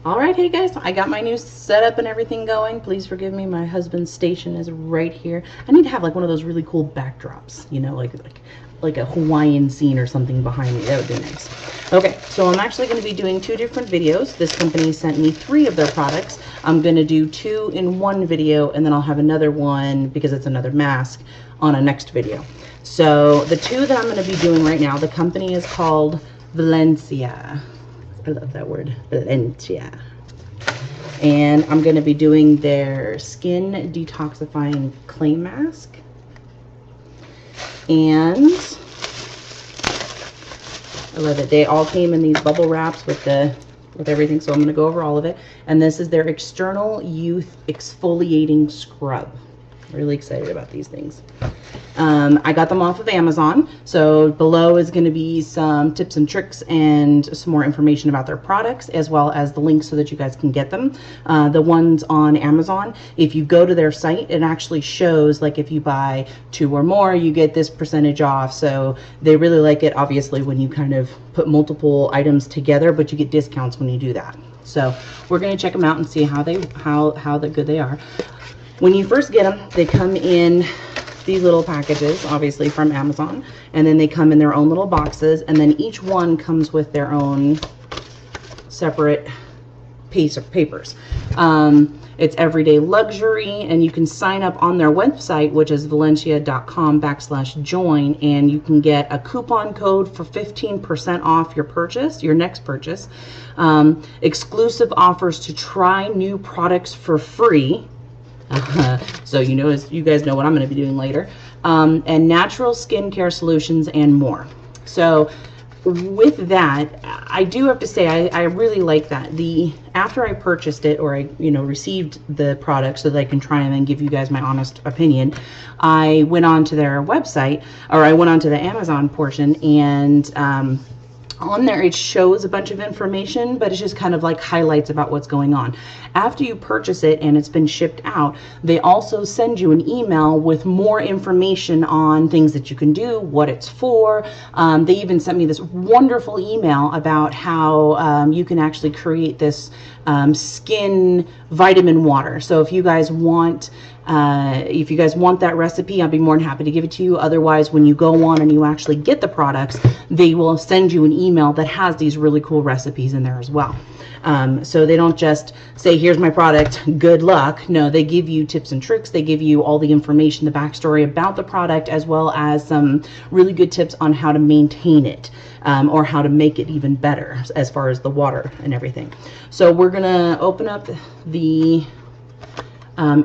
All right, hey guys, I got my new setup and everything going. Please forgive me, my husband's station is right here. I need to have like one of those really cool backdrops, you know, like a Hawaiian scene or something behind me. That would be nice. Okay, so I'm actually going to be doing 2 different videos. This company sent me 3 of their products. I'm going to do 2 in one video, and then I'll have another one, because it's another mask, on a next video. So the 2 that I'm going to be doing right now, the company is called Valentia. I love that word, Valentia. And I'm going to be doing their Skin Detoxifying Clay Mask. And I love it. They all came in these bubble wraps with everything, so I'm going to go over all of it. And this is their External Youth Exfoliating Scrub. Really excited about these things. I got them off of Amazon, so below is going to be some tips and tricks and some more information about their products, as well as the links so that you guys can get them. The ones on Amazon, if you go to their site, it actually shows like if you buy 2 or more, you get this percentage off. So they really like it, obviously, when you kind of put multiple items together, but you get discounts when you do that. So we're going to check them out and see how good they are. When you first get them, they come in these little packages, obviously from Amazon, and then they come in their own little boxes, and then each one comes with their own separate piece of papers. It's everyday luxury, and you can sign up on their website, which is valentia.com/join, and you can get a coupon code for 15% off your purchase, your next purchase. Exclusive offers to try new products for free. So you guys know what I'm going to be doing later, and natural skincare solutions and more. So with that, I do have to say I really like that. After I purchased it, or I received the product so that I can try them and give you guys my honest opinion, I went on to their website, or I went on to the Amazon portion, and on there it shows a bunch of information, but it's just kind of like highlights about what's going on. After you purchase it and it's been shipped out, they also send you an email with more information on things that you can do, what it's for. They even sent me this wonderful email about how you can actually create this skin vitamin water. So if you guys want that recipe, I'd be more than happy to give it to you. Otherwise, when you go on and you actually get the products, they will send you an email that has these really cool recipes in there as well. So they don't just say, here's my product, good luck. No, they give you tips and tricks. They give you all the information, the backstory about the product, as well as some really good tips on how to maintain it, or how to make it even better as far as the water and everything. So we're going to open up the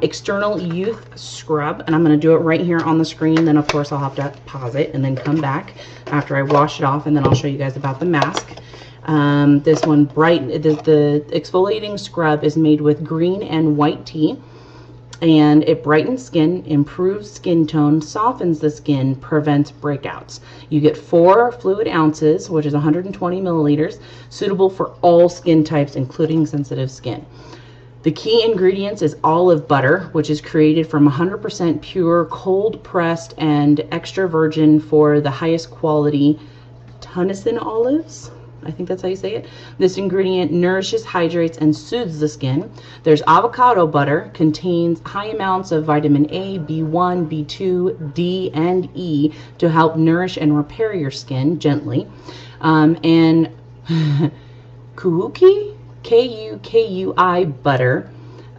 External Youth Scrub, and I'm going to do it right here on the screen. Then of course I'll have to pause it and then come back after I wash it off, and then I'll show you guys about the mask. This one, the exfoliating scrub is made with green and white tea, and it brightens skin, improves skin tone, softens the skin, prevents breakouts. You get 4 fluid ounces, which is 120 milliliters, suitable for all skin types, including sensitive skin. The key ingredients is olive butter, which is created from 100% pure, cold-pressed, and extra virgin for the highest quality Tunisian olives. I think that's how you say it. This ingredient nourishes, hydrates, and soothes the skin. There's avocado butter, contains high amounts of vitamin A, B1, B2, D, and E to help nourish and repair your skin gently. And Kuki? K-U-K-U-I butter,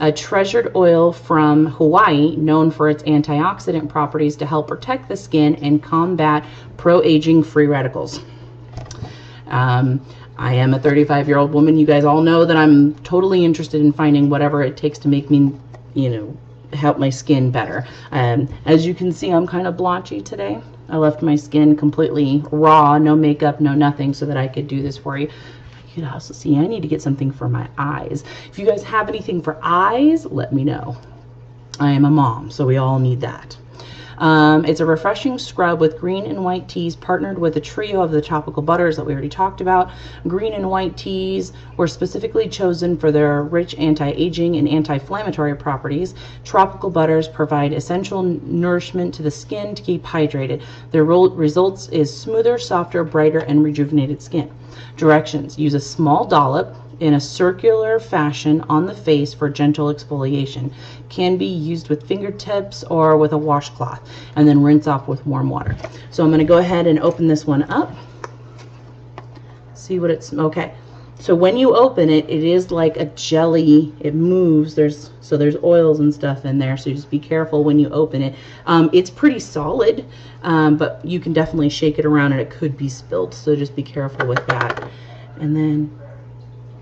a treasured oil from Hawaii known for its antioxidant properties to help protect the skin and combat pro-aging free radicals. I am a 35-year-old woman. You guys all know that I'm totally interested in finding whatever it takes to make me, help my skin better. As you can see, I'm kind of blotchy today. I left my skin completely raw, no makeup, no nothing, so that I could do this for you. You can also see I need to get something for my eyes. If you guys have anything for eyes, let me know. I am a mom, so we all need that. It's a refreshing scrub with green and white teas partnered with a trio of the tropical butters that we already talked about. Green and white teas were specifically chosen for their rich anti-aging and anti-inflammatory properties. Tropical butters provide essential nourishment to the skin to keep hydrated. The results is smoother, softer, brighter, and rejuvenated skin. Directions: use a small dollop in a circular fashion on the face for gentle exfoliation. Can be used with fingertips or with a washcloth, and then rinse off with warm water. So I'm going to go ahead and open this one up. See what it's okay. So when you open it, it is like a jelly. It moves. There's oils and stuff in there. So just be careful when you open it. It's pretty solid, but you can definitely shake it around and it could be spilled. So just be careful with that. And then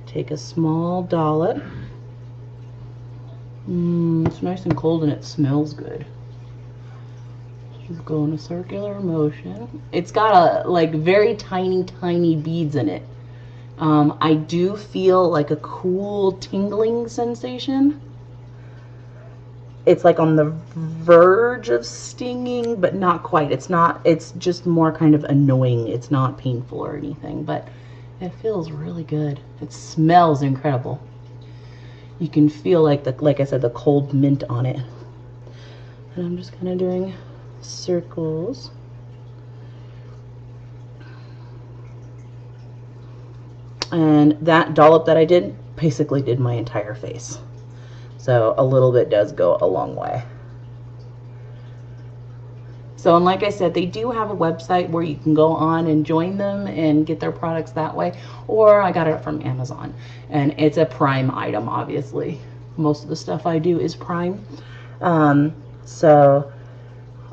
take a small dollop. It's nice and cold and it smells good. Just go in a circular motion. It's got like very tiny beads in it. I do feel like a cool tingling sensation. It's like on the verge of stinging, but not quite. It's just more kind of annoying. It's not painful or anything, but it feels really good. It smells incredible. You can feel like I said, the cold mint on it. And I'm just kind of doing circles. And that dollop that I did basically did my entire face. So a little bit does go a long way. So, and like I said, they do have a website where you can go on and join them and get their products that way. Or I got it from Amazon. And it's a Prime item, obviously. Most of the stuff I do is Prime. Oh,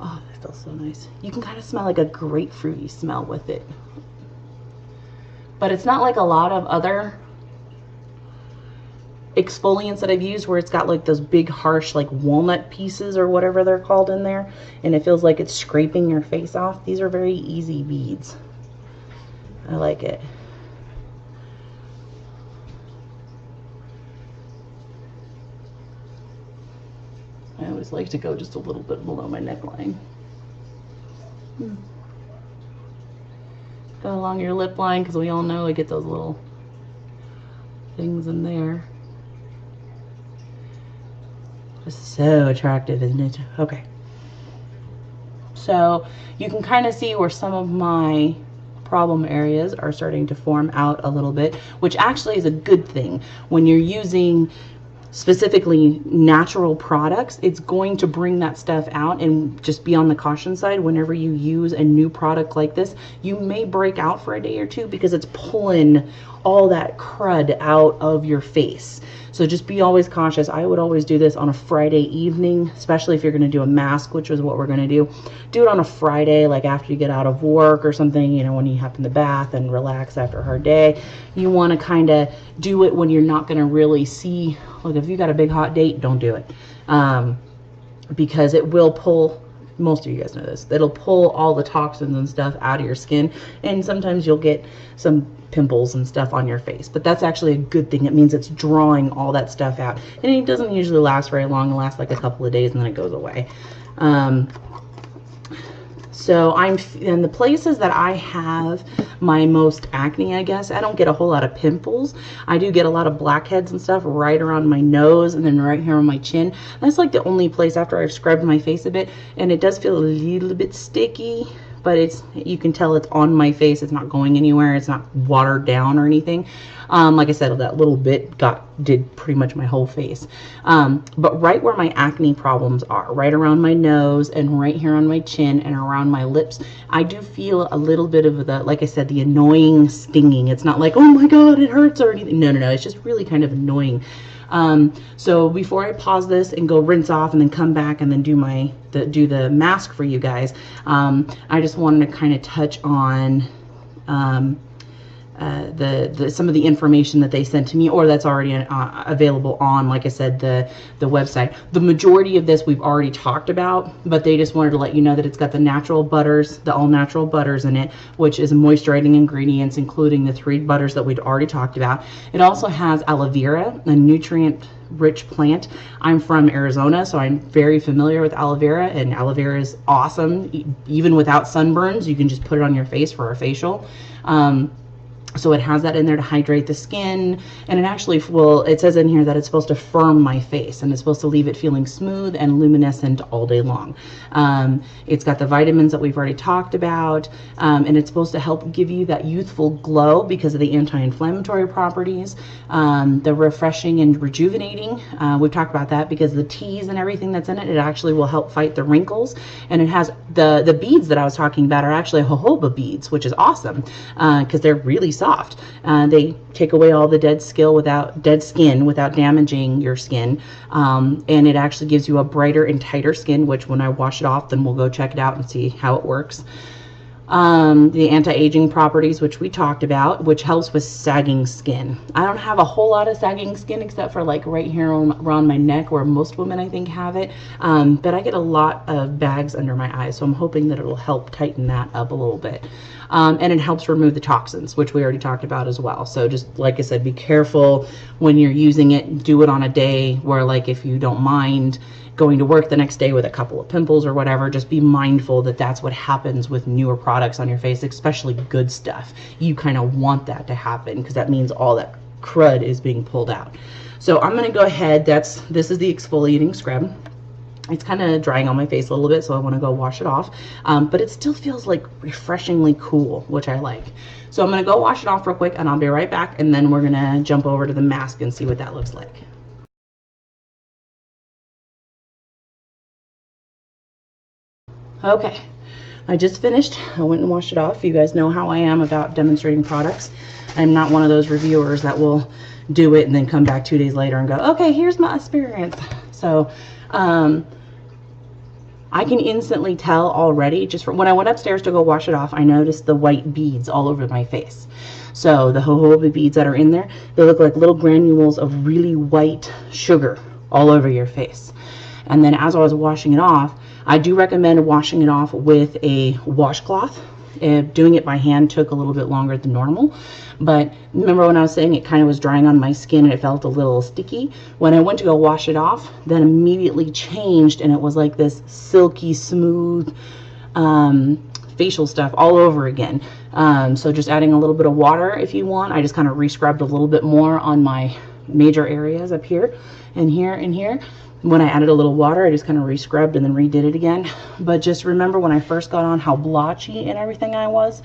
that feels so nice. You can kind of smell like a grapefruity smell with it. But it's not like a lot of other exfoliants that I've used where it's got like those big harsh like walnut pieces or whatever they're called in there, and it feels like it's scraping your face off. These are very easy beads. I like it. I always like to go just a little bit below my neckline. Go along your lip line, because we all know I get those little things in there. Just so attractive, isn't it? Okay. So you can kind of see where some of my problem areas are starting to form out a little bit, which actually is a good thing. When you're using specifically natural products, it's going to bring that stuff out. And just be on the caution side, whenever you use a new product like this, you may break out for a day or two because it's pulling all that crud out of your face. So just be always cautious. I would always do this on a Friday evening, especially if you're going to do a mask, which is what we're going to do. Do it on a Friday, like after you get out of work or something, you know, when you hop in the bath and relax after a hard day. You want to kind of do it when you're not going to really see, like if you got a big hot date, don't do it. Because it will pull, most of you guys know this, it'll pull all the toxins and stuff out of your skin, and sometimes you'll get some pimples and stuff on your face, but that's actually a good thing. It means it's drawing all that stuff out, and it doesn't usually last very long. It lasts like a couple of days and then it goes away. So I'm in the places that I have my most acne, I guess, I don't get a whole lot of pimples. I do get a lot of blackheads and stuff right around my nose and then right here on my chin. That's like the only place after I've scrubbed my face a bit, and it does feel a little bit sticky, but you can tell it's on my face. It's not going anywhere. It's not watered down or anything. Like I said, that little bit did pretty much my whole face. But right where my acne problems are, right around my nose and right here on my chin and around my lips, I do feel a little bit of the, like I said, the annoying stinging. It's not like, oh my God, it hurts or anything. No. It's just really kind of annoying. So before I pause this and go rinse off and then come back and then do the mask for you guys, I just wanted to kind of touch on some of the information that they sent to me, or that's already available on, like I said, the website. The majority of this we've already talked about, but they just wanted to let you know that it's got the natural butters, the all natural butters in it, which is moisturizing ingredients, including the 3 butters that we'd already talked about. It also has aloe vera, a nutrient rich plant. I'm from Arizona, so I'm very familiar with aloe vera, and aloe vera is awesome. Even without sunburns, you can just put it on your face for a facial. So it has that in there to hydrate the skin, and it actually will, it says in here that it's supposed to firm my face, and it's supposed to leave it feeling smooth and luminescent all day long. It's got the vitamins that we've already talked about, and it's supposed to help give you that youthful glow because of the anti-inflammatory properties, the refreshing and rejuvenating. We've talked about that because the teas and everything that's in it, it actually will help fight the wrinkles. And it has the beads that I was talking about are actually jojoba beads, which is awesome because they're really soft. They take away all the dead skin without damaging your skin, and it actually gives you a brighter and tighter skin, which when I wash it off, then we'll go check it out and see how it works. The anti-aging properties, which we talked about, which helps with sagging skin. I don't have a whole lot of sagging skin except for like right here around my neck, where most women I think have it, but I get a lot of bags under my eyes, so I'm hoping that it'll help tighten that up a little bit. And it helps remove the toxins, which we already talked about as well. So just like I said, be careful when you're using it. Do it on a day where, like, if you don't mind going to work the next day with a couple of pimples or whatever, just be mindful that that's what happens with newer products on your face, especially good stuff. You kind of want that to happen because that means all that crud is being pulled out. So I'm going to go ahead. This is the exfoliating scrub. It's kind of drying on my face a little bit, so I want to go wash it off. But it still feels like refreshingly cool, which I like. So I'm going to go wash it off real quick, and I'll be right back, and then we're going to jump over to the mask and see what that looks like. Okay, I just finished. I went and washed it off. You guys know how I am about demonstrating products. I'm not one of those reviewers that will do it and then come back 2 days later and go, okay, here's my experience. So I can instantly tell already, just from when I went upstairs to go wash it off, I noticed the white beads all over my face. So the jojoba beads that are in there, they look like little granules of really white sugar all over your face. And then as I was washing it off, I do recommend washing it off with a washcloth. Doing it by hand took a little bit longer than normal, but remember when I was saying it kind of was drying on my skin and it felt a little sticky? When I went to go wash it off, then immediately changed, and it was like this silky smooth facial stuff all over again. So just adding a little bit of water if you want. I just kind of re-scrubbed a little bit more on my major areas up here and here and here. When I added a little water, I just kind of re-scrubbed and then redid it again. But just remember when I first got on how blotchy and everything I was.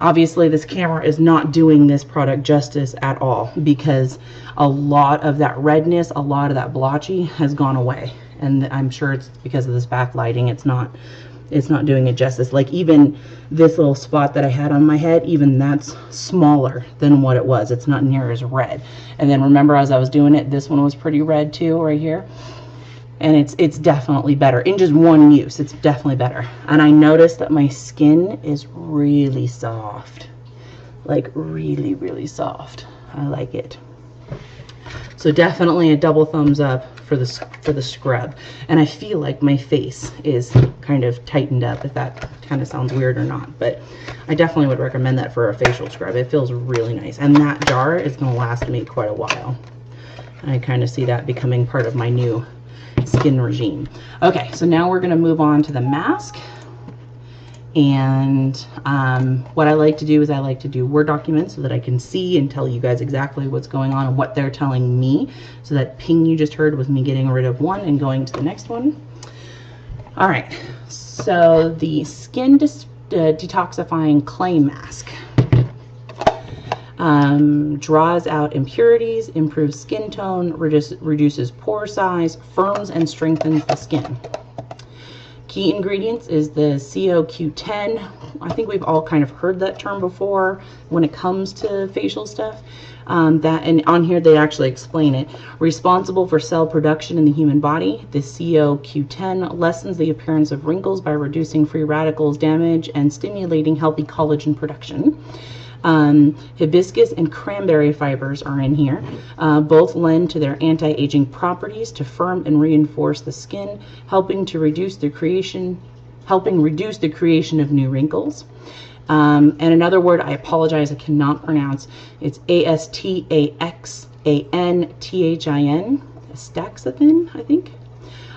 Obviously this camera is not doing this product justice at all, because a lot of that redness, a lot of that blotchy has gone away. And I'm sure it's because of this backlighting. It's not doing it justice. Like even this little spot that I had on my head, even that's smaller than what it was. It's not near as red. And then remember, as I was doing it, this one was pretty red too, right here. And it's definitely better in just one use. It's definitely better. And I noticed that my skin is really soft, like really, really soft. I like it. So definitely a double thumbs up for the scrub. And I feel like my face is kind of tightened up, if that kind of sounds weird or not. But I definitely would recommend that for a facial scrub. It feels really nice. And that jar is going to last me quite a while. I kind of see that becoming part of my new skin regime. Okay, so now we're going to move on to the mask. And what I like to do is I like to do Word documents so that I can see and tell you guys exactly what's going on and what they're telling me. So that ping you just heard was me getting rid of one and going to the next one. All right, so the Skin Detoxifying Clay Mask draws out impurities, improves skin tone, reduces pore size, firms and strengthens the skin. Key ingredients is the CoQ10. I think we've all kind of heard that term before when it comes to facial stuff. And on here they actually explain it. Responsible for cell production in the human body, the CoQ10 lessens the appearance of wrinkles by reducing free radicals damage and stimulating healthy collagen production. Hibiscus and cranberry fibers are in here. Both lend to their anti-aging properties to firm and reinforce the skin, helping reduce the creation of new wrinkles. And another word I apologize, I cannot pronounce. It's astaxanthin, astaxanthin, I think.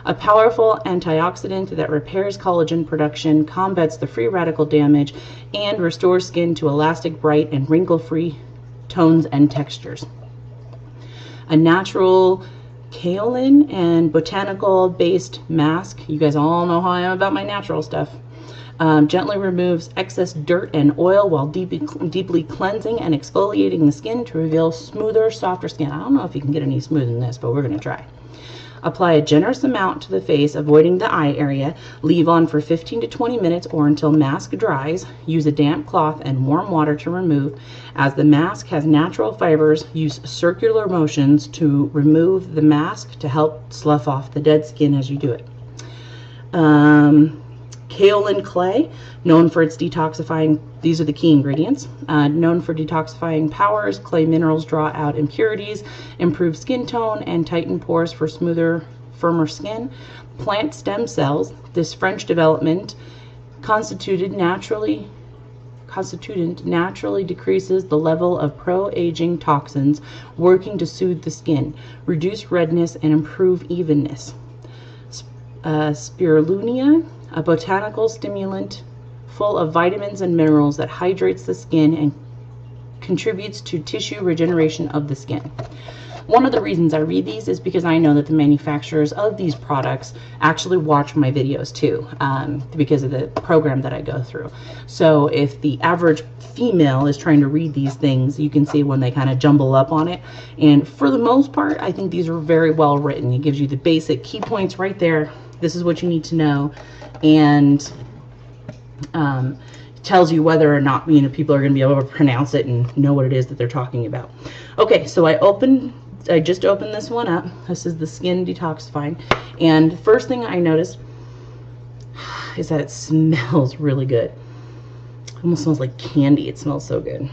A powerful antioxidant that repairs collagen production, combats the free radical damage, and restores skin to elastic, bright, and wrinkle-free tones and textures. A natural kaolin and botanical based mask. You guys all know how I am about my natural stuff. Gently removes excess dirt and oil while deeply cleansing and exfoliating the skin to reveal smoother, softer skin. I don't know if you can get any smoother than this, but we're going to try. Apply a generous amount to the face, avoiding the eye area. Leave on for 15 to 20 minutes or until mask dries. Use a damp cloth and warm water to remove. As the mask has natural fibers, use circular motions to remove the mask to help slough off the dead skin as you do it. Kaolin clay, known for its detoxifying, these are the key ingredients, known for detoxifying powers. Clay minerals draw out impurities, improve skin tone, and tighten pores for smoother, firmer skin. Plant stem cells, this French development constituent naturally decreases the level of pro-aging toxins, working to soothe the skin, reduce redness, and improve evenness. Spirulina, a botanical stimulant full of vitamins and minerals that hydrates the skin and contributes to tissue regeneration of the skin. One of the reasons I read these is because I know that the manufacturers of these products actually watch my videos too, because of the program that I go through. So if the average female is trying to read these things, you can see when they kind of jumble up on it. And for the most part, I think these are very well written. It gives you the basic key points right there. This is what you need to know. And tells you whether or not people are going to be able to pronounce it and know what it is that they're talking about. Okay, so I just opened this one up. This is the Skin Detoxifying, and first thing I noticed is that it smells really good. It almost smells like candy. It smells so good.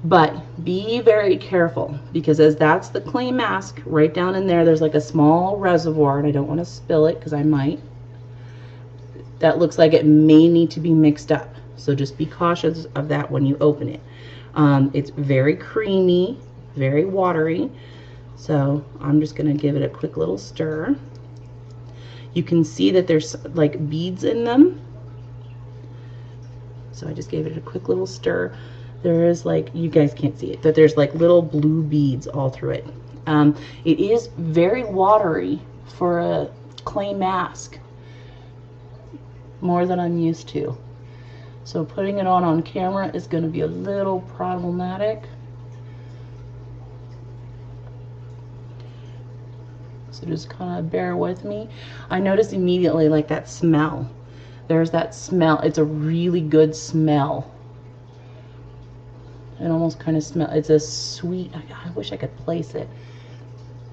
But be very careful, because as that's the clay mask, right down in there, there's like a small reservoir, and I don't want to spill it because I might. That looks like it may need to be mixed up. So just be cautious of that when you open it. It's very creamy, very watery. So I'm just going to give it a quick little stir. You can see that there's like beads in them. So I just gave it a quick little stir. There is like, you guys can't see it, but there's like little blue beads all through it. It is very watery for a clay mask. More than I'm used to. So putting it on camera is going to be a little problematic. So just kind of bear with me. I noticed immediately like that smell. There's that smell. It's a really good smell. It almost kind of smells, it's a sweet, I wish I could place it.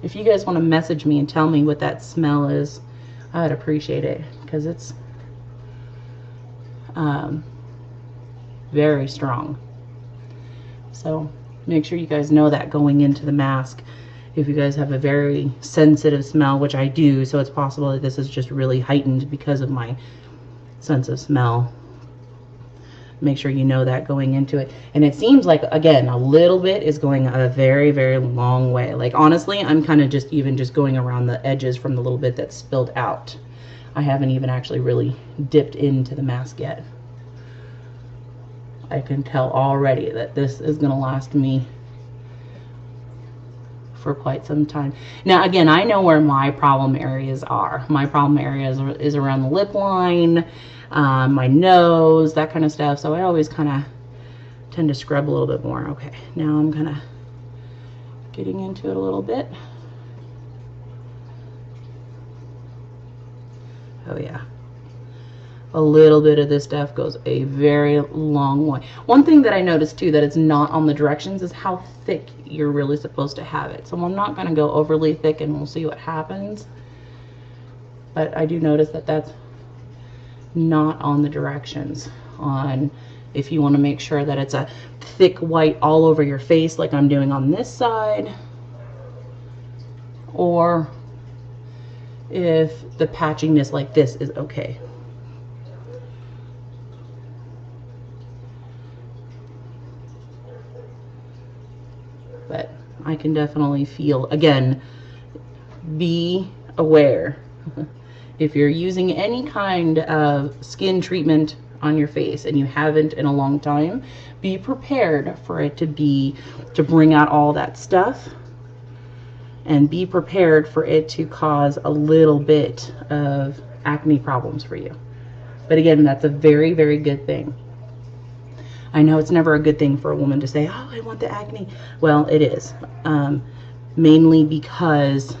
If you guys want to message me and tell me what that smell is, I would appreciate it, because it's very strong. So make sure you guys know that going into the mask. If you guys have a very sensitive smell, which I do, so it's possible that this is just really heightened because of my sense of smell. Make sure you know that going into it. And it seems like, again, a little bit is going a very, very long way. Like, honestly, I'm kind of just going around the edges from the little bit that's spilled out. I haven't even actually really dipped into the mask yet. I can tell already that this is going to last me for quite some time. Now, again, I know where my problem areas are. My problem areas is around the lip line, my nose, that kind of stuff. So I always kind of tend to scrub a little bit more. Okay, now I'm kind of getting into it a little bit. Oh yeah. A little bit of this stuff goes a very long way. One thing that I noticed too that it's not on the directions is how thick you're really supposed to have it. So I'm not going to go overly thick, and we'll see what happens. But I do notice that that's not on the directions on if you want to make sure that it's a thick white all over your face like I'm doing on this side, or if the patchiness like this is okay. But I can definitely feel, again, be aware If you're using any kind of skin treatment on your face and you haven't in a long time, be prepared for it to bring out all that stuff, and be prepared for it to cause a little bit of acne problems for you. But again, that's a very, very good thing. I know it's never a good thing for a woman to say, oh, I want the acne. Well, it is. Mainly because,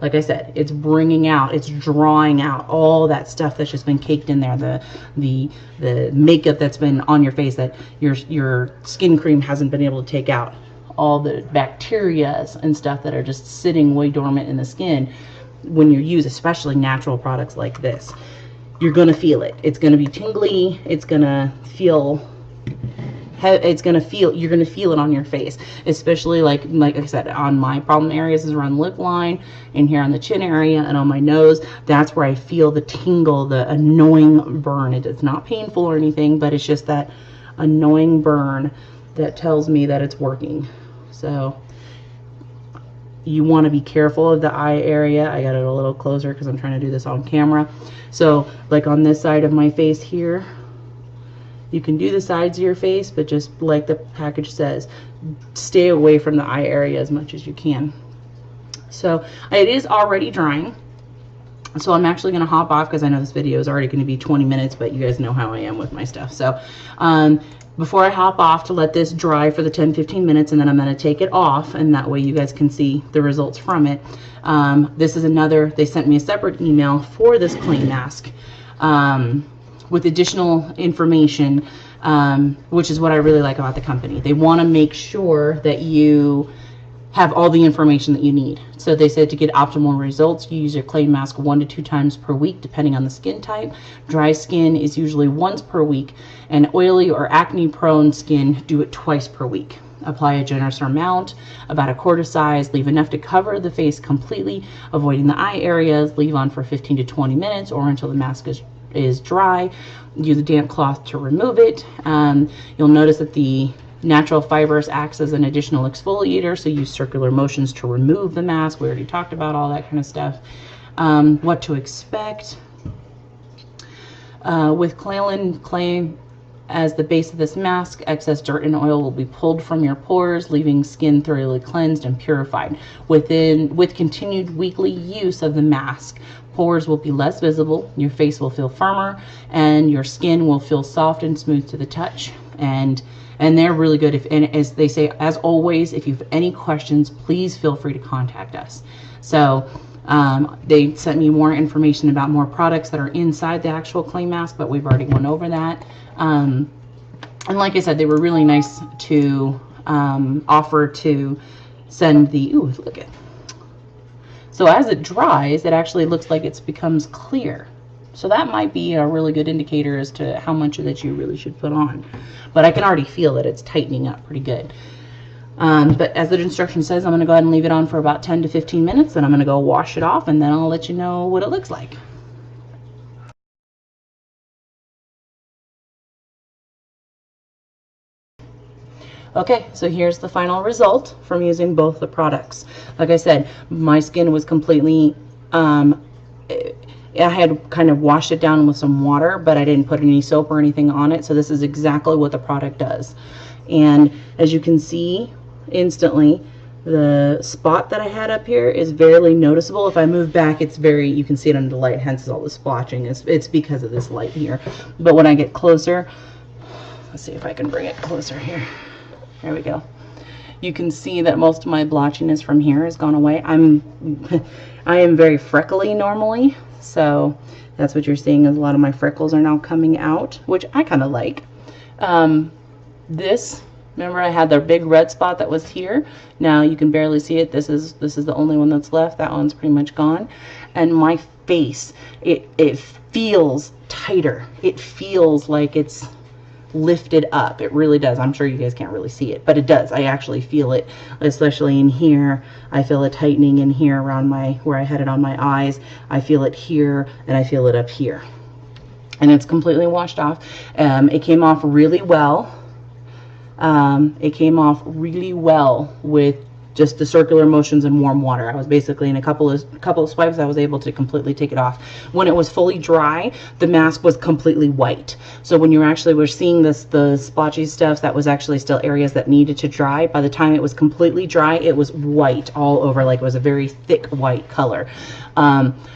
like I said, it's bringing out, it's drawing out all that stuff that's just been caked in there, the makeup that's been on your face that your skin cream hasn't been able to take out, all the bacteria and stuff that are just sitting way dormant in the skin. When you use especially natural products like this, you're gonna feel it. It's gonna be tingly. It's gonna feel. You're gonna feel it on your face, especially like I said, on my problem areas is around the lip line and here on the chin area and on my nose. That's where I feel the tingle, the annoying burn. It's not painful or anything, but it's just that annoying burn that tells me that it's working. So you want to be careful of the eye area. I got it a little closer because I'm trying to do this on camera. So like on this side of my face here, you can do the sides of your face, but just like the package says, stay away from the eye area as much as you can. So it is already drying. So I'm actually going to hop off because I know this video is already going to be 20 minutes, but you guys know how I am with my stuff. So before I hop off to let this dry for the 10-15 minutes, and then I'm going to take it off, and that way you guys can see the results from it. This is another, they sent me a separate email for this clay mask. With additional information, which is what I really like about the company. They want to make sure that you have all the information that you need. So they said to get optimal results, you use your clay mask 1 to 2 times per week, depending on the skin type. Dry skin is usually once per week, and oily or acne prone skin, do it twice per week. Apply a generous amount, about a quarter size, leave enough to cover the face completely, avoiding the eye areas, leave on for 15 to 20 minutes or until the mask is dry. Use a damp cloth to remove it. You'll notice that the natural fibers acts as an additional exfoliator, so use circular motions to remove the mask. We already talked about all that kind of stuff. What to expect. With kaolin clay as the base of this mask, excess dirt and oil will be pulled from your pores, leaving skin thoroughly cleansed and purified. With continued weekly use of the mask, pores will be less visible, your face will feel firmer, and your skin will feel soft and smooth to the touch. And they're really good. And as they say, as always, if you have any questions, please feel free to contact us. So they sent me more information about more products that are inside the actual clay mask, but we've already gone over that. And like I said, they were really nice to offer to send the, ooh, look at. So as it dries, it actually looks like it becomes clear. So that might be a really good indicator as to how much that you really should put on. But I can already feel that it's tightening up pretty good. But as the instruction says, I'm going to go ahead and leave it on for about 10 to 15 minutes. Then I'm going to go wash it off, and then I'll let you know what it looks like. Okay, so here's the final result from using both the products. Like I said, my skin was completely, I had kind of washed it down with some water, but I didn't put any soap or anything on it. So this is exactly what the product does. And as you can see instantly, the spot that I had up here is barely noticeable. If I move back, it's very, you can see it under the light, hence all the splotching. It's because of this light here. But when I get closer, let's see if I can bring it closer here. There we go. You can see that most of my blotchiness from here has gone away. I am very freckly normally, so that's what you're seeing is a lot of my freckles are now coming out, which I kind of like. This, remember I had the big red spot that was here. Now you can barely see it. This is the only one that's left. That one's pretty much gone. And my face, it feels tighter. It feels like it's lifted up. It really does. I'm sure you guys can't really see it, but it does. I actually feel it, especially in here. I feel a tightening in here around where I had it on my eyes. I feel it here, and I feel it up here. And it's completely washed off. It came off really well. It came off really well with just the circular motions and warm water. I was basically in a couple of swipes, I was able to completely take it off. When it was fully dry, the mask was completely white. So when you actually were seeing this, the splotchy stuff, that was actually still areas that needed to dry. By the time it was completely dry, it was white all over, like it was a very thick white color.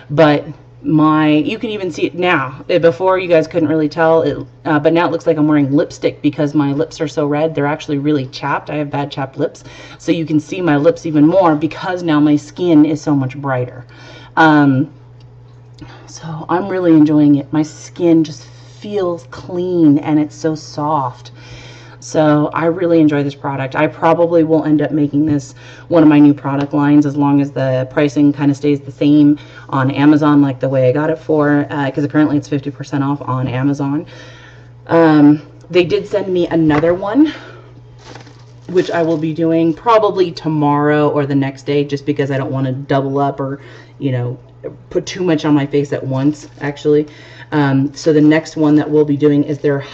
But you can even see it now. Before, you guys couldn't really tell it, but now it looks like I'm wearing lipstick because my lips are so red. They're actually really chapped. I have bad chapped lips, so you can see my lips even more because now my skin is so much brighter. So I'm really enjoying it. My skin just feels clean and it's so soft. So I really enjoy this product. I probably will end up making this one of my new product lines as long as the pricing kind of stays the same on Amazon, like the way I got it for, because apparently it's 50% off on Amazon. They did send me another one, which I will be doing probably tomorrow or the next day, just because I don't want to double up or, you know, put too much on my face at once, actually. So the next one that we'll be doing is their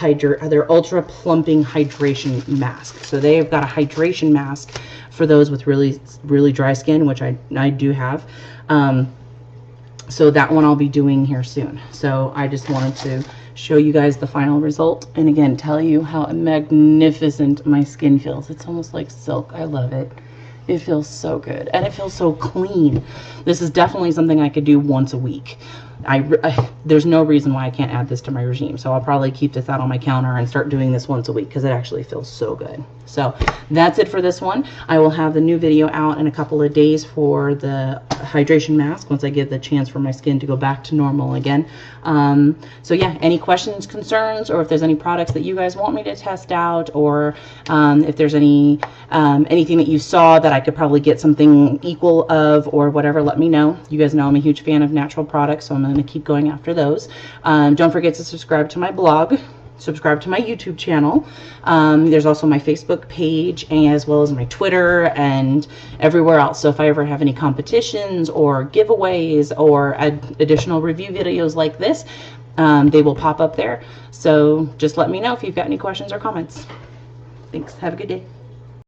ultra plumping hydration mask. So they've got a hydration mask for those with really dry skin, which I do have. So that one I'll be doing here soon. So I just wanted to show you guys the final result, and again tell you how magnificent my skin feels. It's almost like silk. I love it. It feels so good, and it feels so clean. This is definitely something I could do once a week. There's no reason why I can't add this to my regime, so I'll probably keep this out on my counter and start doing this once a week because it actually feels so good. So that's it for this one. I will have the new video out in a couple of days for the hydration mask once I give the chance for my skin to go back to normal again. So yeah, any questions, concerns, or if there's any products that you guys want me to test out, or if there's anything that you saw that I could probably get something equal of or whatever, let me know. You guys know I'm a huge fan of natural products, so I'm going to keep going after those. Don't forget to subscribe to my blog, subscribe to my YouTube channel. There's also my Facebook page, as well as my Twitter and everywhere else. So if I ever have any competitions or giveaways or additional review videos like this, they will pop up there. So just let me know if you've got any questions or comments. Thanks. Have a good day.